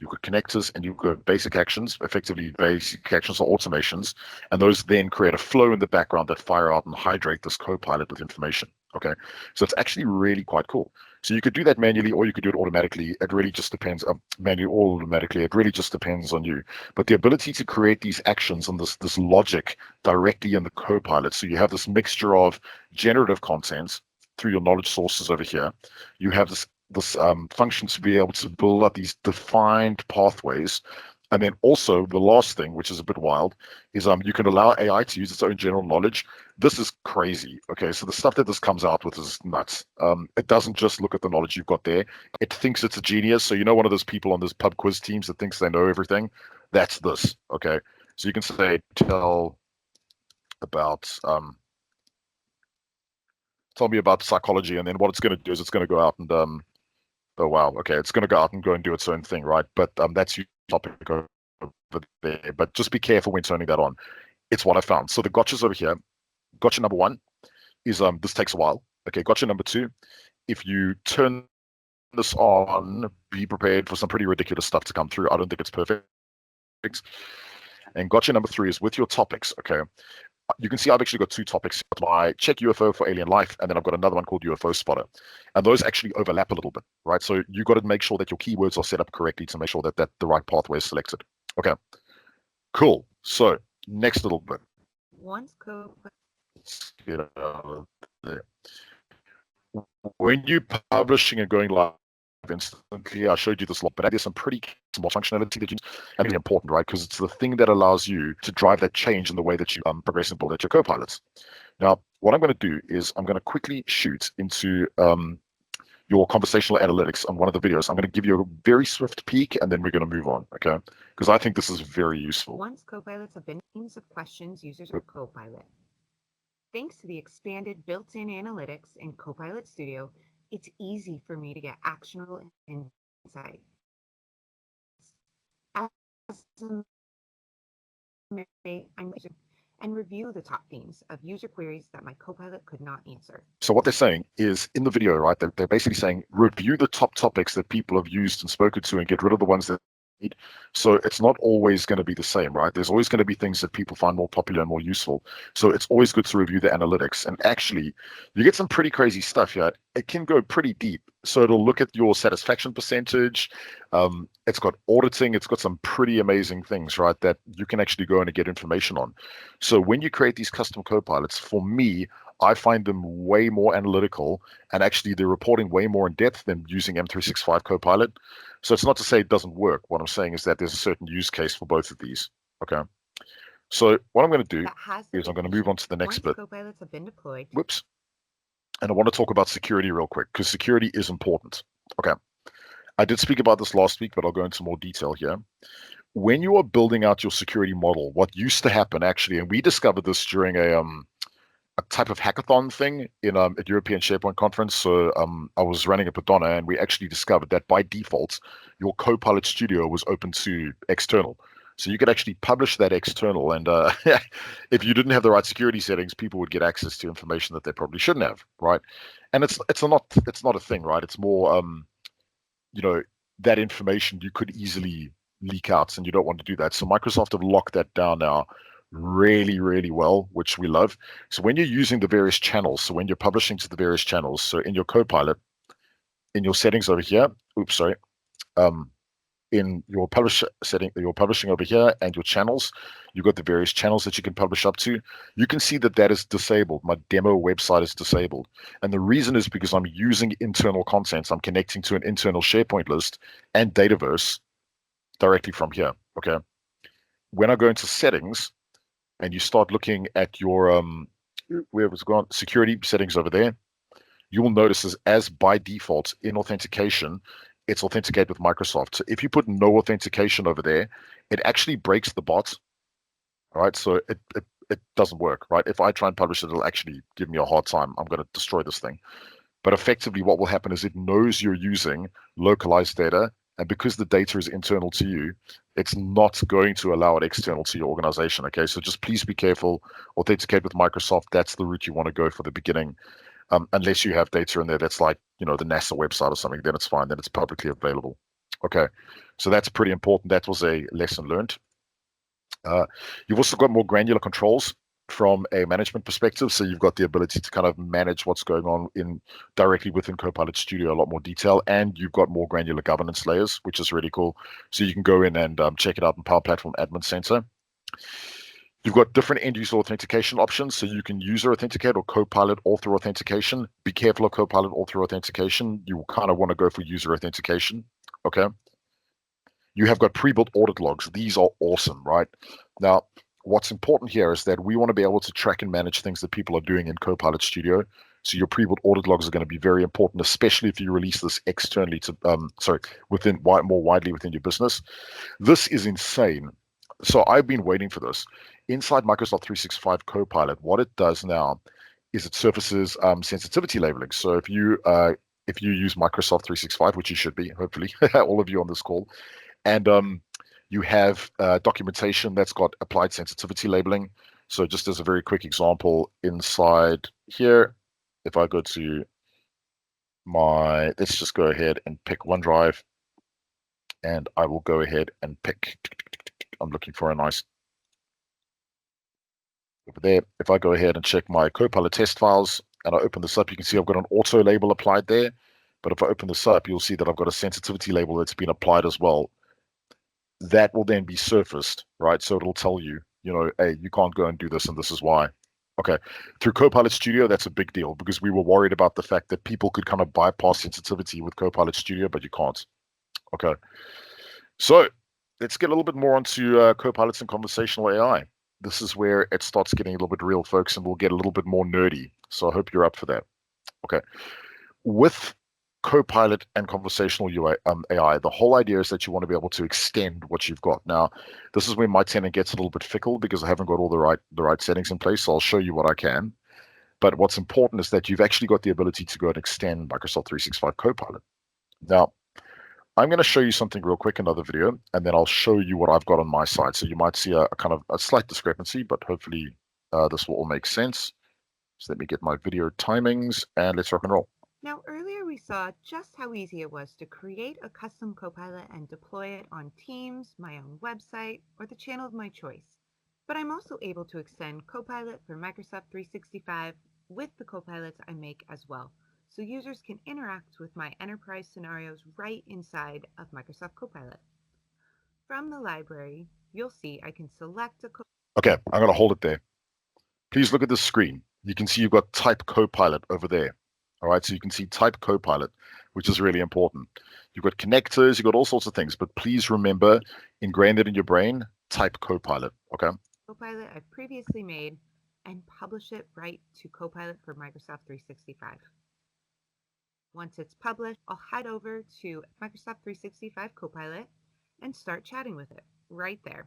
Speaker 1: You've got connectors and you've got basic actions. Effectively, basic actions are automations, and those then create a flow in the background that fire out and hydrate this Copilot with information. Okay, so it's actually really quite cool. So you could do that manually, or you could do it automatically. It really just depends. Manually or automatically, it really just depends on you. But the ability to create these actions and this logic directly in the Copilot, so you have this mixture of generative content through your knowledge sources over here. You have this function to be able to build up these defined pathways. And then also the last thing, which is a bit wild, is you can allow AI to use its own general knowledge. This is crazy. Okay, so the stuff that this comes out with is nuts. It doesn't just look at the knowledge you've got there. It thinks it's a genius. So you know one of those people on those pub quiz teams that thinks they know everything? That's this. Okay, so you can say about tell me about psychology, and then what it's going to do is it's going to go out and oh wow, okay, it's going to go out and go and do its own thing, right? But that's your topic over there. But just be careful when turning that on. It's what I found. So the gotchas over here. Gotcha number one is this takes a while. Okay, gotcha number two. If you turn this on, be prepared for some pretty ridiculous stuff to come through. I don't think it's perfect. And gotcha number three is with your topics. Okay, you can see I've actually got two topics. My check UFO for alien life, and then I've got another one called UFO spotter. And those actually overlap a little bit, right? So you got to make sure that your keywords are set up correctly to make sure that the right pathway is selected. Okay, cool. So next little bit.
Speaker 2: Once Copilot
Speaker 1: Let's get out of there. When you're publishing and going live instantly, I showed you this lot, but there's some pretty small functionality that you and really important, right? Because it's the thing that allows you to drive that change in the way that you progress and build out your copilots. Now, what I'm going to do is I'm going to quickly shoot into your conversational analytics on one of the videos. I'm going to give you a very swift peek, and then we're going to move on, okay? Because I think this is very useful.
Speaker 2: Once copilots have been teams of questions users are Copilot. Thanks to the expanded built-in analytics in Copilot Studio, it's easy for me to get actionable insights. As and review the top themes of user queries that my Copilot could not answer.
Speaker 1: So what they're saying is in the video, right, they're basically saying review the top topics that people have used and spoken to and get rid of the ones that need. So it's not always going to be the same, right? There's always going to be things that people find more popular and more useful. So it's always good to review the analytics. And actually, you get some pretty crazy stuff here. It can go pretty deep. So it'll look at your satisfaction percentage. It's got auditing. It's got some pretty amazing things, right, that you can actually go in and get information on. So when you create these custom copilots, for me, I find them way more analytical and actually they're reporting way more in depth than using M365 Copilot. So it's not to say it doesn't work. What I'm saying is that there's a certain use case for both of these. Okay. So what I'm going to do
Speaker 2: That has the
Speaker 1: is I'm going to move on
Speaker 2: potential,
Speaker 1: to the next
Speaker 2: once
Speaker 1: bit.
Speaker 2: copilots have been deployed,
Speaker 1: Whoops. And I want to talk about security real quick because security is important. Okay. I did speak about this last week, but I'll go into more detail here. When you are building out your security model, what used to happen actually, and we discovered this during a type of hackathon thing in at European SharePoint conference. So I was running it with Donna, and we actually discovered that by default, your Copilot Studio was open to external. So you could actually publish that external, and if you didn't have the right security settings, people would get access to information that they probably shouldn't have, right? And it's not a thing, right? It's more you know that information you could easily leak out, and you don't want to do that. So Microsoft have locked that down now really, really well, which we love. So when you're using the various channels, so when you're publishing to the various channels, so in your Copilot, in your settings over here, oops, sorry, um, in your publish setting, your publishing over here and your channels, you've got the various channels that you can publish up to. You can see that that is disabled. My demo website is disabled. And the reason is because I'm using internal content. I'm connecting to an internal SharePoint list and Dataverse directly from here. Okay. When I go into settings, and you start looking at your where was it gone security settings over there, you will notice as by default in authentication, it's authenticate with Microsoft. So if you put no authentication over there, it actually breaks the bot, right? So it doesn't work, right? If I try and publish it, it'll actually give me a hard time. I'm going to destroy this thing. But effectively, what will happen is it knows you're using localized data, and because the data is internal to you, it's not going to allow it external to your organization. Okay, so just please be careful. Authenticate with Microsoft. That's the route you want to go for the beginning. Unless you have data in there that's like, the NASA website or something, then it's fine. Then it's publicly available. Okay, so that's pretty important. That was a lesson learned. You've also got more granular controls from a management perspective. So you've got the ability to kind of manage what's going on in directly within Copilot Studio, a lot more detail, and you've got more granular governance layers, which is really cool. So you can go in and check it out in Power Platform Admin Center. You've got different end user authentication options. So you can user authenticate or Copilot author authentication. Be careful of Copilot author authentication. You kind of want to go for user authentication. Okay. You have got pre-built audit logs. These are awesome, right? Now, what's important here is that we want to be able to track and manage things that people are doing in Copilot Studio. So your pre-built audit logs are going to be very important, especially if you release this externally to, within more widely within your business. This is insane. So I've been waiting for this. Inside Microsoft 365 Copilot, what it does now is it surfaces sensitivity labeling. So if you use Microsoft 365, which you should be, hopefully, all of you on this call, and you have documentation that's got applied sensitivity labeling. So just as a very quick example, inside here, if I go to let's just go ahead and pick OneDrive, and I will go ahead and pick, I'm looking for a nice, over there. If I go ahead and check my Copilot test files and I open this up, you can see I've got an auto label applied there. But if I open this up, you'll see that I've got a sensitivity label that's been applied as well. That will then be surfaced, right? So it'll tell you, hey, you can't go and do this, and this is why. Okay. Through Copilot Studio, that's a big deal because we were worried about the fact that people could kind of bypass sensitivity with Copilot Studio, but you can't. Okay. So let's get a little bit more onto Copilots and conversational AI. This is where it starts getting a little bit real, folks, and we'll get a little bit more nerdy. So I hope you're up for that. Okay. With Copilot and conversational AI, the whole idea is that you want to be able to extend what you've got. Now, this is where my tenant gets a little bit fickle because I haven't got all the right settings in place. So I'll show you what I can. But what's important is that you've actually got the ability to go and extend Microsoft 365 Copilot. Now, I'm going to show you something real quick, another video, and then I'll show you what I've got on my side. So you might see a kind of a slight discrepancy, but hopefully this will all make sense. So let me get my video timings and let's rock and roll.
Speaker 2: Now, earlier we we saw just how easy it was to create a custom Copilot and deploy it on Teams, my own website, or the channel of my choice. But I'm also able to extend Copilot for Microsoft 365 with the Copilots I make as well, so users can interact with my enterprise scenarios right inside of Microsoft Copilot. From the library, you'll see I can select a
Speaker 1: Okay, I'm going to hold it there. Please look at the screen. You can see you've got Type Copilot over there. All right, so you can see Type Copilot, which is really important. You've got connectors, you've got all sorts of things, but please remember, ingrain it in your brain, Type Copilot, okay?
Speaker 2: Copilot I've previously made and publish it right to Copilot for Microsoft 365. Once it's published, I'll head over to Microsoft 365 Copilot and start chatting with it right there.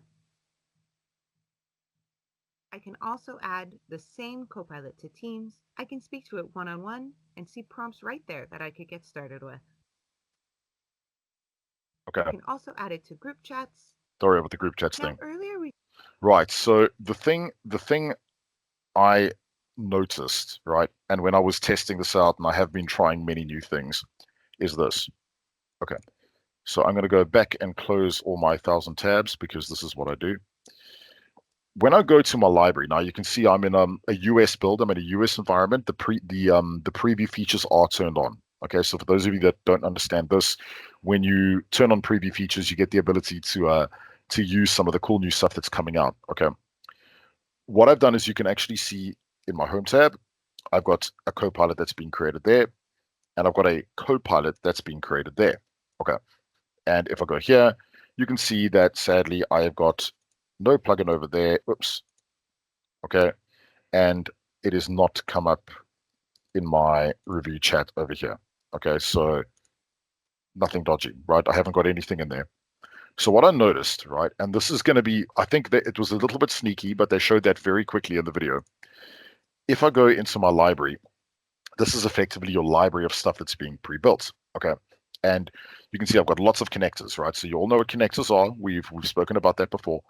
Speaker 2: I can also add the same Copilot to Teams. I can speak to it one-on-one and see prompts right there that I could get started with.
Speaker 1: Okay.
Speaker 2: I can also add it to group chats.
Speaker 1: Sorry about the group chats
Speaker 2: Now,
Speaker 1: thing.
Speaker 2: earlier we
Speaker 1: Right, so the thing I noticed, right, and when I was testing this out, and I have been trying many new things, is this. Okay, so I'm going to go back and close all my 1,000 tabs because this is what I do. When I go to my library, now you can see I'm in a US build. I'm in a US environment. The preview features are turned on. Okay, so for those of you that don't understand this, when you turn on preview features, you get the ability to use some of the cool new stuff that's coming out. Okay, what I've done is you can actually see in my home tab, I've got a Copilot that's been created there, and I've got a Copilot that's been created there. Okay, and if I go here, you can see that sadly I have got no plugin over there. Oops. Okay, and it is not come up in my review chat over here. Okay, so nothing dodgy, right? I haven't got anything in there. So what I noticed, right, and this is going to be, I think that it was a little bit sneaky, but they showed that very quickly in the video. If I go into my library, this is effectively your library of stuff that's being pre-built. Okay, and you can see I've got lots of connectors, right? So you all know what connectors are. We've spoken about that before.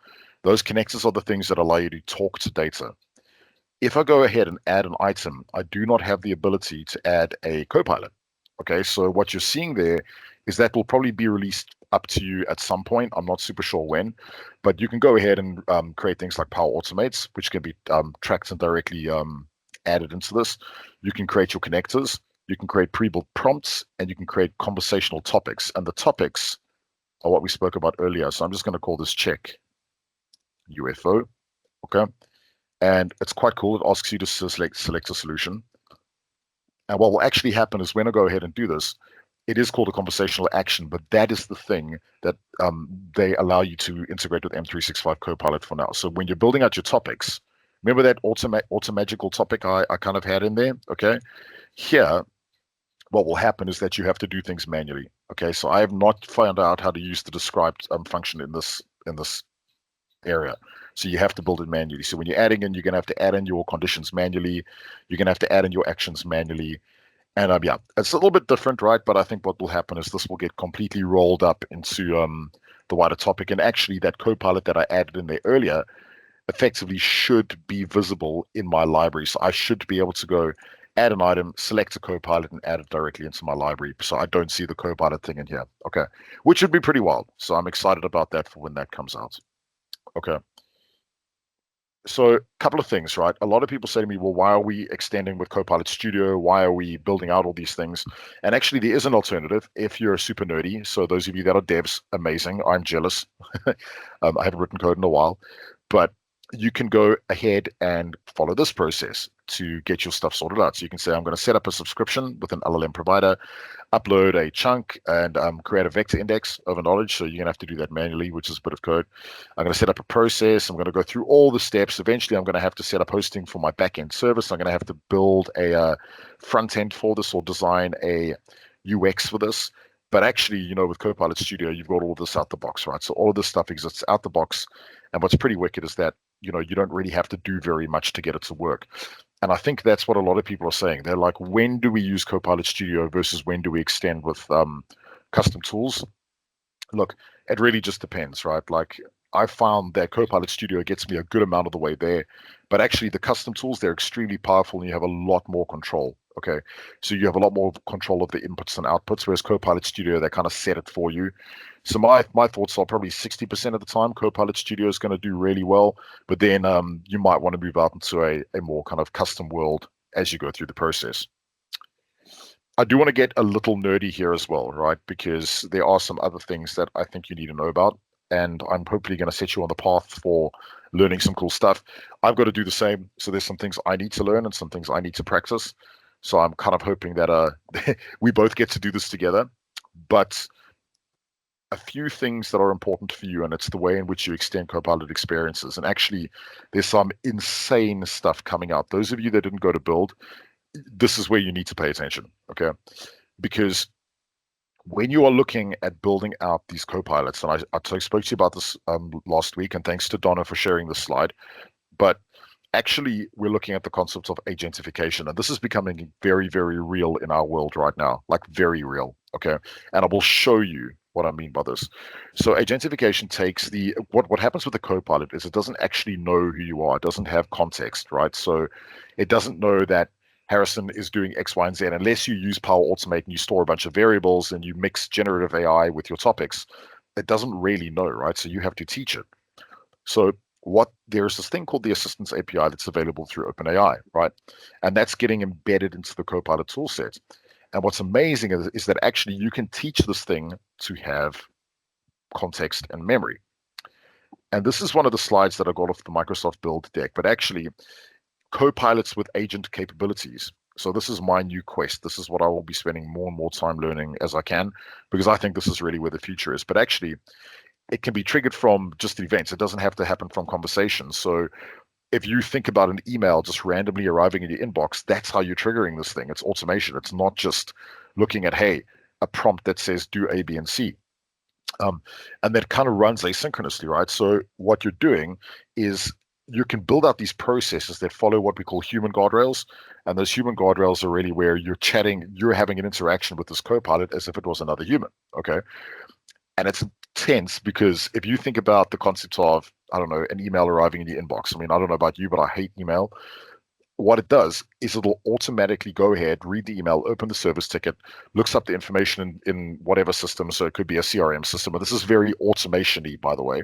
Speaker 1: Those connectors are the things that allow you to talk to data. If I go ahead and add an item, I do not have the ability to add a Copilot. Okay, so what you're seeing there is that will probably be released up to you at some point. I'm not super sure when, but you can go ahead and create things like Power Automates, which can be tracked and directly added into this. You can create your connectors, you can create pre-built prompts, and you can create conversational topics. And the topics are what we spoke about earlier. So I'm just going to call this check UFO. Okay. And it's quite cool. It asks you to select a solution. And what will actually happen is when I go ahead and do this, it is called a conversational action, but that is the thing that they allow you to integrate with M365 Copilot for now. So when you're building out your topics, remember that automagical topic I kind of had in there? Okay. Here, what will happen is that you have to do things manually. Okay. So I have not found out how to use the described function in this area. So you have to build it manually. So when you're adding in, you're going to have to add in your conditions manually. You're going to have to add in your actions manually. And yeah, it's a little bit different, right? But I think what will happen is this will get completely rolled up into the wider topic. And actually, that Copilot that I added in there earlier effectively should be visible in my library. So I should be able to go add an item, select a Copilot, and add it directly into my library. So I don't see the Copilot thing in here. Okay, which would be pretty wild. So I'm excited about that for when that comes out. Okay. So a couple of things, right? A lot of people say to me, well, why are we extending with Copilot Studio? Why are we building out all these things? And actually, there is an alternative if you're super nerdy. So those of you that are devs, amazing. I'm jealous. I haven't written code in a while, but you can go ahead and follow this process to get your stuff sorted out. So you can say, I'm going to set up a subscription with an LLM provider, upload a chunk, and create a vector index of a knowledge. So you're going to have to do that manually, which is a bit of code. I'm going to set up a process. I'm going to go through all the steps. Eventually, I'm going to have to set up hosting for my backend service. I'm going to have to build a front end for this or design a UX for this. But actually, with Copilot Studio, you've got all of this out the box, right? So all of this stuff exists out the box. And what's pretty wicked is that, you don't really have to do very much to get it to work. And I think that's what a lot of people are saying. They're like, when do we use Copilot Studio versus when do we extend with custom tools? Look, it really just depends, right? Like I found that Copilot Studio gets me a good amount of the way there, but actually the custom tools, they're extremely powerful and you have a lot more control Okay, so you have a lot more control of the inputs and outputs, whereas Copilot Studio, they kind of set it for you. So my thoughts are probably 60% of the time Copilot Studio is going to do really well, but then you might want to move out into a more kind of custom world as you go through the process. I do want to get a little nerdy here as well, right? Because there are some other things that I think you need to know about, and I'm hopefully going to set you on the path for learning some cool stuff. I've got to do the same, so there's some things I need to learn and some things I need to practice. So I'm kind of hoping that we both get to do this together. But a few things that are important for you, and it's the way in which you extend Copilot experiences. And actually, there's some insane stuff coming out. Those of you that didn't go to build, this is where you need to pay attention, okay? Because when you are looking at building out these copilots, and I spoke to you about this last week, and thanks to Donna for sharing this slide, but actually we're looking at the concept of agentification, and this is becoming very, very real in our world right now, like very real, okay? And I will show you what I mean by this. So agentification takes what happens with the copilot is it doesn't actually know who you are. It doesn't have context, right? So it doesn't know that Harrison is doing X, Y, and Z unless you use Power Automate and you store a bunch of variables and you mix generative AI with your topics. It doesn't really know, right? So you have to teach it. So there's this thing called the Assistance API that's available through OpenAI, right? And that's getting embedded into the Copilot toolset. And what's amazing is that actually you can teach this thing to have context and memory. And this is one of the slides that I got off the Microsoft Build deck, but actually Copilots with agent capabilities. So this is my new quest. This is what I will be spending more and more time learning as I can, because I think this is really where the future is. But actually, it can be triggered from just events. It doesn't have to happen from conversations. So if you think about an email just randomly arriving in your inbox, that's how you're triggering this thing. It's automation. It's not just looking at, hey, a prompt that says do A, B, and C. Um, and that kind of runs asynchronously, right? So what you're doing is you can build out these processes that follow what we call human guardrails. And those human guardrails are really where you're chatting, you're having an interaction with this copilot as if it was another human. Okay. And it's tense because if you think about the concept of, I don't know, an email arriving in your inbox. I mean, I don't know about you, but I hate email. What it does is it'll automatically go ahead, read the email, open the service ticket, looks up the information in whatever system. So it could be a CRM system, but this is very automation-y, by the way.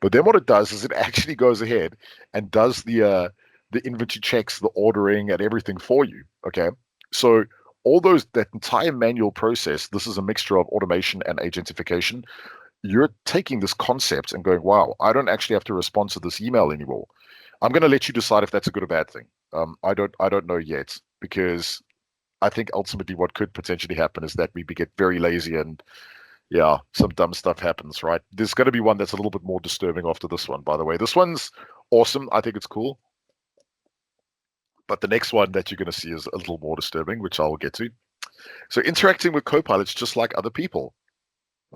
Speaker 1: But then what it does is it actually goes ahead and does the inventory checks, the ordering, and everything for you. Okay, so all that entire manual process, this is a mixture of automation and agentification. You're taking this concept and going, wow, I don't actually have to respond to this email anymore. I'm going to let you decide if that's a good or bad thing. I don't know yet because I think ultimately what could potentially happen is that we get very lazy and yeah, some dumb stuff happens, right? There's going to be one that's a little bit more disturbing after this one, by the way. This one's awesome. I think it's cool. But the next one that you're going to see is a little more disturbing, which I'll get to. So interacting with copilots just like other people.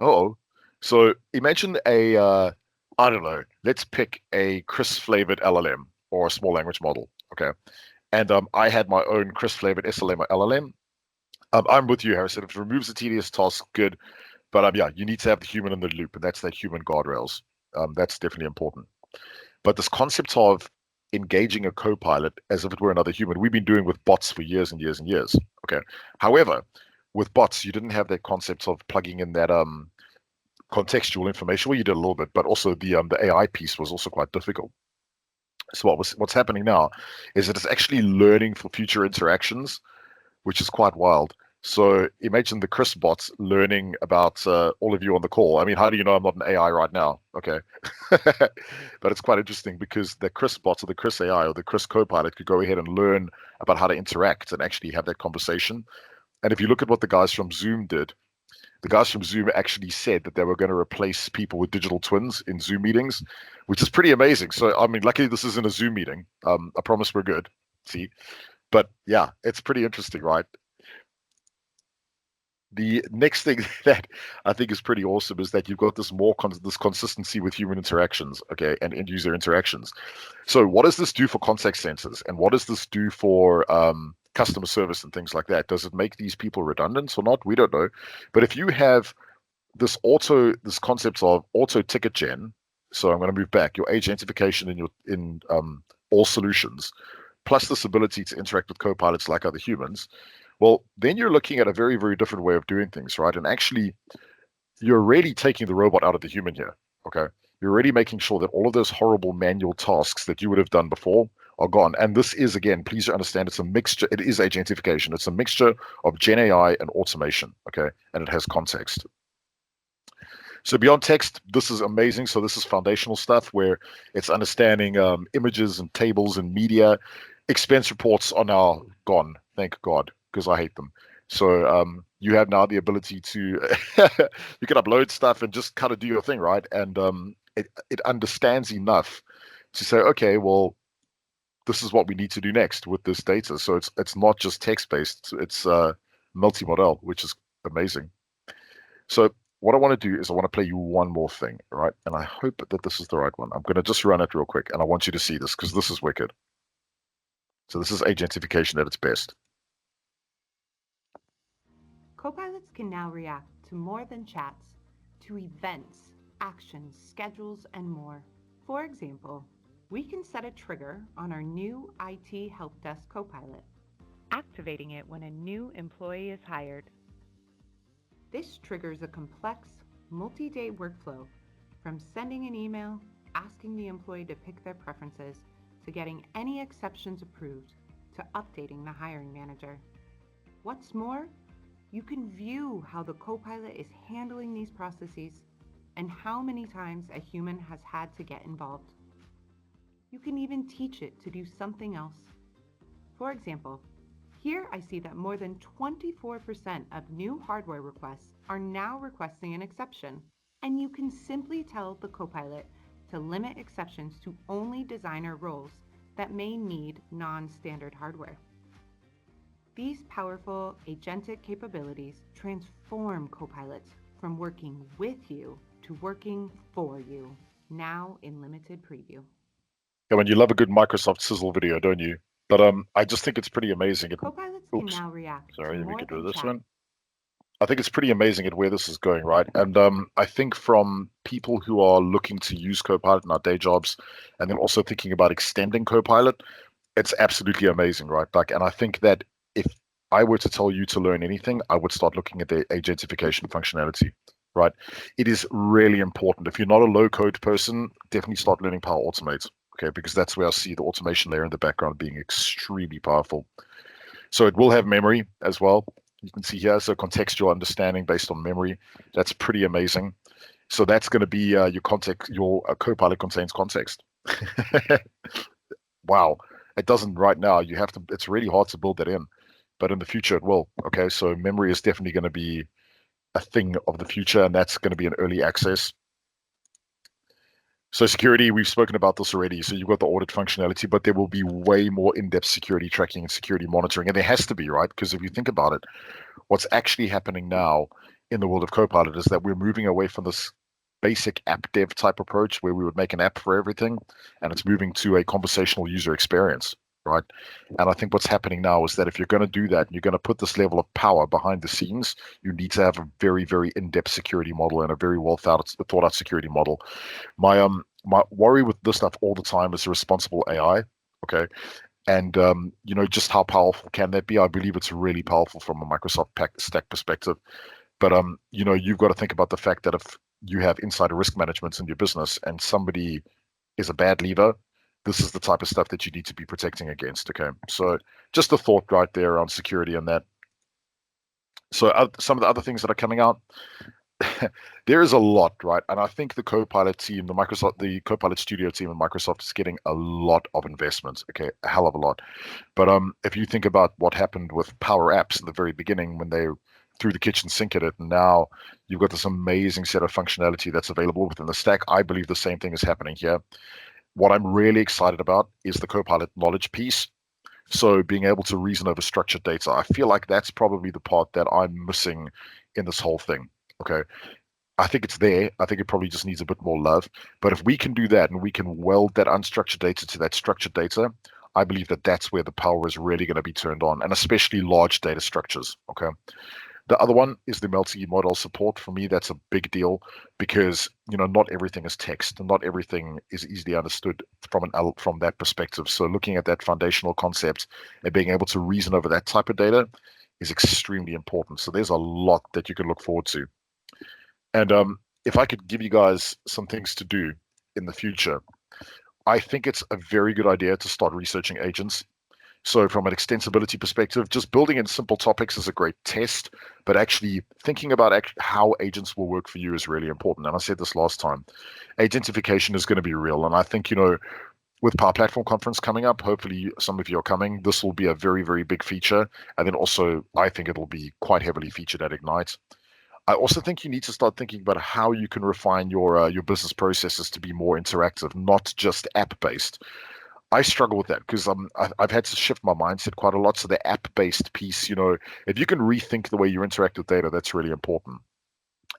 Speaker 1: Oh, so imagine I don't know, let's pick a Chris flavored LLM or a small language model. Okay. And I had my own Chris flavored SLM or LLM. I'm with you, Harrison. If it removes the tedious task, good. But yeah, you need to have the human in the loop, and that's that human guardrails. That's definitely important. But this concept of engaging a co-pilot as if it were another human, we've been doing with bots for years and years and years. Okay. However, with bots, you didn't have that concept of plugging in that contextual information. Well, you did a little bit, but also the AI piece was also quite difficult. So what's happening now is that it's actually learning for future interactions, which is quite wild. So imagine the Chris bots learning about all of you on the call. I mean, how do you know I'm not an AI right now? Okay. But it's quite interesting because the Chris bots or the Chris AI or the Chris Copilot could go ahead and learn about how to interact and actually have that conversation. And if you look at what the guys from Zoom did, the guys from Zoom actually said that they were going to replace people with digital twins in Zoom meetings, which is pretty amazing. So, I mean, luckily this isn't a Zoom meeting. I promise we're good. See, but yeah, it's pretty interesting, right? The next thing that I think is pretty awesome is that you've got this consistency with human interactions, okay, and end user interactions. So what does this do for contact centers, and what does this do for customer service and things like that? Does it make these people redundant or not? We don't know. But if you have this concept of auto ticket gen, so I'm going to move back, your agentification in all solutions. plus this ability to interact with co-pilots like other humans, well, then you're looking at a very, very different way of doing things, right? And actually, you're really taking the robot out of the human here. Okay. You're already making sure that all of those horrible manual tasks that you would have done before are gone. And this is, again, please understand, it's a mixture. It is agentification. It's a mixture of Gen AI and automation. Okay. And it has context. So beyond text, this is amazing. So this is foundational stuff where it's understanding images and tables and media. Expense reports are now gone, thank God, because I hate them. So you have now the ability to you can upload stuff and just kind of do your thing, right? And it understands enough to say, okay, well, this is what we need to do next with this data. So it's not just text based; it's multimodal, which is amazing. So what I want to do is I want to play you one more thing, right? And I hope that this is the right one. I'm going to just run it real quick, and I want you to see this because this is wicked. So this is agentification at its best.
Speaker 2: Copilots can now react to more than chats, to events, actions, schedules, and more. For example, we can set a trigger on our new IT Help Desk Copilot, activating it when a new employee is hired. This triggers a complex, multi day workflow from sending an email, asking the employee to pick their preferences, to getting any exceptions approved, to updating the hiring manager. What's more, you can view how the Copilot is handling these processes and how many times a human has had to get involved. You can even teach it to do something else. For example, here I see that more than 24% of new hardware requests are now requesting an exception, and you can simply tell the Copilot to limit exceptions to only designer roles that may need non-standard hardware. These powerful agentic capabilities transform Copilots from working with you to working for you, now in limited preview.
Speaker 1: Yeah, when you love a good Microsoft sizzle video, don't you? But I just think it's pretty amazing.
Speaker 2: Copilots can
Speaker 1: Oops,
Speaker 2: now react to
Speaker 1: sorry, we
Speaker 2: more
Speaker 1: could do
Speaker 2: than
Speaker 1: this
Speaker 2: chat.
Speaker 1: one. I think it's pretty amazing at where this is going, right? And I think from people who are looking to use Copilot in our day jobs, and then also thinking about extending Copilot, it's absolutely amazing, right? Like, and I think that if I were to tell you to learn anything, I would start looking at the agentification functionality, right? It is really important. If you're not a low code person, definitely start learning Power Automate, okay? Because that's where I see the automation layer in the background being extremely powerful. So it will have memory as well. You can see here, so contextual understanding based on memory. That's pretty amazing. So that's going to be your context. Your Copilot contains context. Wow, it doesn't right now. You have to. It's really hard to build that in, but in the future it will. Okay, so memory is definitely going to be a thing of the future, and that's going to be an early access. So security, we've spoken about this already. So you've got the audit functionality, but there will be way more in-depth security tracking and security monitoring, and there has to be, right? Because if you think about it, what's actually happening now in the world of Copilot is that we're moving away from this basic app dev type approach where we would make an app for everything, and it's moving to a conversational user experience, right? And I think what's happening now is that if you're going to do that, and you're going to put this level of power behind the scenes, you need to have a very, very in-depth security model and a very well thought out security model. My worry with this stuff all the time is responsible AI. Okay, and just how powerful can that be? I believe it's really powerful from a Microsoft stack perspective. But you've got to think about the fact that if you have insider risk management in your business and somebody is a bad leaver, this is the type of stuff that you need to be protecting against. Okay, so just a thought right there around security and that. So some of the other things that are coming out, there is a lot, right? And I think the Copilot team, the Copilot Studio team in Microsoft is getting a lot of investments. Okay, a hell of a lot. But if you think about what happened with Power Apps in the very beginning when they threw the kitchen sink at it, and now you've got this amazing set of functionality that's available within the stack. I believe the same thing is happening here. What I'm really excited about is the Copilot knowledge piece. So being able to reason over structured data, I feel like that's probably the part that I'm missing in this whole thing. Okay. I think it's there. I think it probably just needs a bit more love. But if we can do that and we can weld that unstructured data to that structured data, I believe that that's where the power is really going to be turned on, and especially large data structures. Okay. The other one is the multi-modal support. For me, that's a big deal because not everything is text and not everything is easily understood from that perspective. So looking at that foundational concept and being able to reason over that type of data is extremely important. So there's a lot that you can look forward to. And if I could give you guys some things to do in the future, I think it's a very good idea to start researching agents. So, from an extensibility perspective, just building in simple topics is a great test, but actually thinking about how agents will work for you is really important. And I said this last time, agentification is going to be real. And I think, with Power Platform Conference coming up, hopefully some of you are coming. This will be a very, very big feature. And then also, I think it'll be quite heavily featured at Ignite. I also think you need to start thinking about how you can refine your business processes to be more interactive, not just app based. I struggle with that because I've had to shift my mindset quite a lot. So the app-based piece, if you can rethink the way you interact with data, that's really important.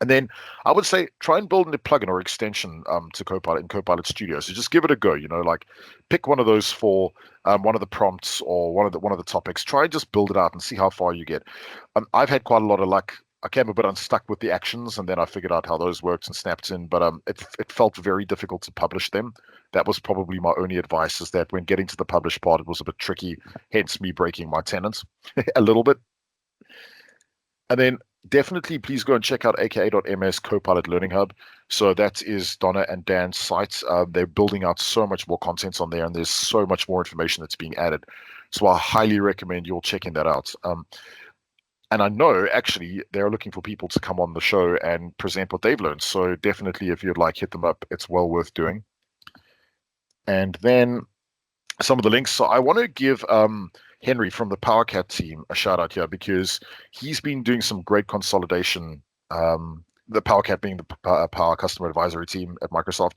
Speaker 1: And then I would say try and build a plugin or extension to Copilot in Copilot Studio. So just give it a go. Like pick one of those for one of the prompts or one of the topics. Try and just build it out and see how far you get. I've had quite a lot of luck. I came a bit unstuck with the actions, and then I figured out how those worked and snapped in. But it felt very difficult to publish them. That was probably my only advice: is that when getting to the publish part, it was a bit tricky. Hence me breaking my tenants a little bit. And then definitely please go and check out aka.ms Copilot Learning Hub. So that is Donna and Dan's sites. They're building out so much more content on there, and there's so much more information that's being added. So I highly recommend you all checking that out. And I know actually they're looking for people to come on the show and present what they've learned. So definitely, if you'd like, hit them up. It's well worth doing. And then some of the links. So I want to give Henry from the PowerCat team a shout out here because he's been doing some great consolidation. The PowerCat being the Power Customer Advisory team at Microsoft.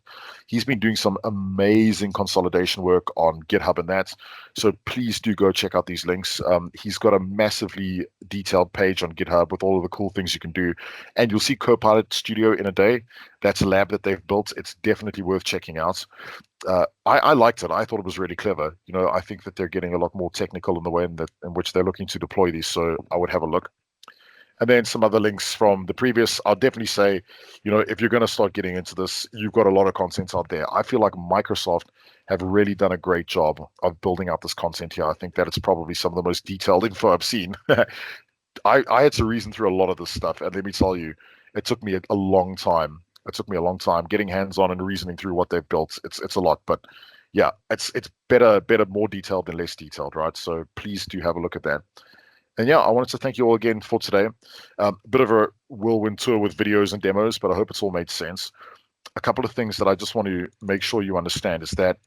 Speaker 1: He's been doing some amazing consolidation work on GitHub and that. So please do go check out these links. He's got a massively detailed page on GitHub with all of the cool things you can do. And you'll see Copilot Studio in a day. That's a lab that they've built. It's definitely worth checking out. I liked it. I thought it was really clever. I think that they're getting a lot more technical in the way in which they're looking to deploy these. So I would have a look. And then some other links from the previous. I'll definitely say, if you're going to start getting into this, you've got a lot of content out there. I feel like Microsoft have really done a great job of building out this content here. I think that it's probably some of the most detailed info I've seen. I had to reason through a lot of this stuff, and let me tell you, it took me a long time. It took me a long time getting hands on and reasoning through what they've built. It's a lot, but yeah, it's better more detailed than less detailed, right? So please do have a look at that. And yeah, I wanted to thank you all again for today. A bit of a whirlwind tour with videos and demos, but I hope it's all made sense. A couple of things that I just want to make sure you understand is that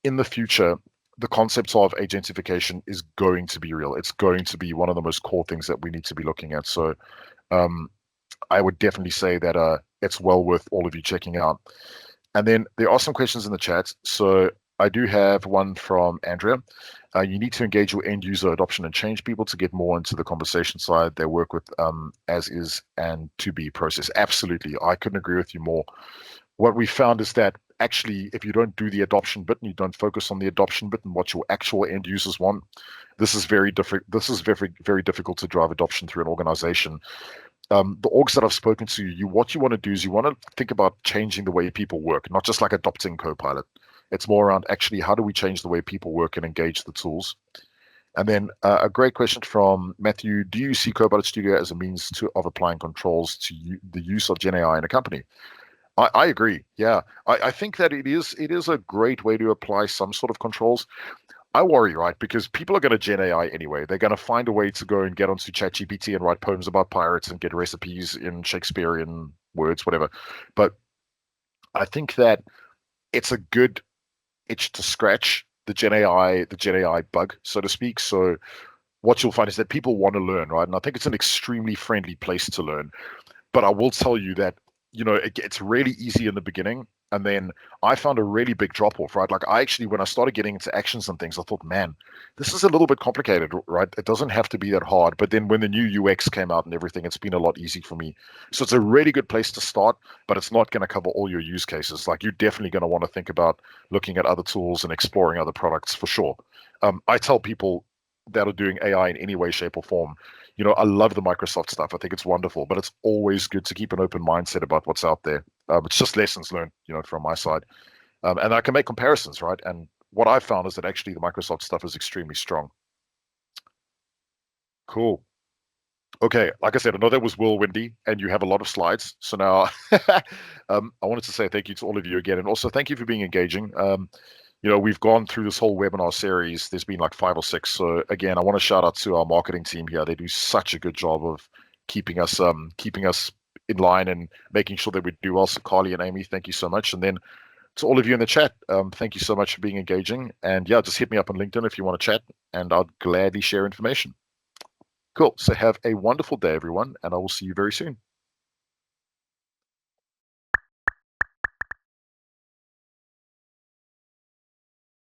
Speaker 1: in the future, the concept of agentification is going to be real. It's going to be one of the most core things that we need to be looking at. So um, I would definitely say that it's well worth all of you checking out. And then there are some questions in the chat. So I do have one from Andrea. You need to engage your end user adoption and change people to get more into the conversation side. They work with as is and to be process. Absolutely. I couldn't agree with you more. What we found is that actually, if you don't do the adoption bit and you don't focus on the adoption bit and what your actual end users want, this is very different. This is very, very difficult to drive adoption through an organization. The orgs that I've spoken to, what you want to do is you want to think about changing the way people work, not just like adopting Copilot. It's more around actually how do we change the way people work and engage the tools. And then a great question from Matthew: do you see Copilot Studio as a means of applying controls to the use of Gen AI in a company? I agree. Yeah, I think that it is a great way to apply some sort of controls. I worry, right? Because people are going to Gen AI anyway. They're going to find a way to go and get onto ChatGPT and write poems about pirates and get recipes in Shakespearean words, whatever. But I think that it's a good itch to scratch the Gen AI bug, so to speak. So what you'll find is that people want to learn, right? And I think it's an extremely friendly place to learn. But I will tell you that, it gets really easy in the beginning. And then I found a really big drop off, right? Like I actually, when I started getting into actions and things, I thought, man, this is a little bit complicated, right? It doesn't have to be that hard. But then when the new UX came out and everything, it's been a lot easy for me. So it's a really good place to start, but it's not going to cover all your use cases. Like you're definitely going to want to think about looking at other tools and exploring other products for sure. I tell people that are doing AI in any way, shape, or form, I love the Microsoft stuff. I think it's wonderful, but it's always good to keep an open mindset about what's out there. It's just lessons learned, from my side. And I can make comparisons, right? And what I found is that actually the Microsoft stuff is extremely strong. Cool. Okay, like I said, I know that was whirlwindy and you have a lot of slides. So now I wanted to say thank you to all of you again. And also thank you for being engaging. We've gone through this whole webinar series. There's been like 5 or 6. So again, I want to shout out to our marketing team here. They do such a good job of keeping us in line and making sure that we do well. So Carly and Amy, thank you so much. And then to all of you in the chat, thank you so much for being engaging. And yeah, just hit me up on LinkedIn if you want to chat, and I'll gladly share information. Cool. So have a wonderful day, everyone, and I will see you very soon.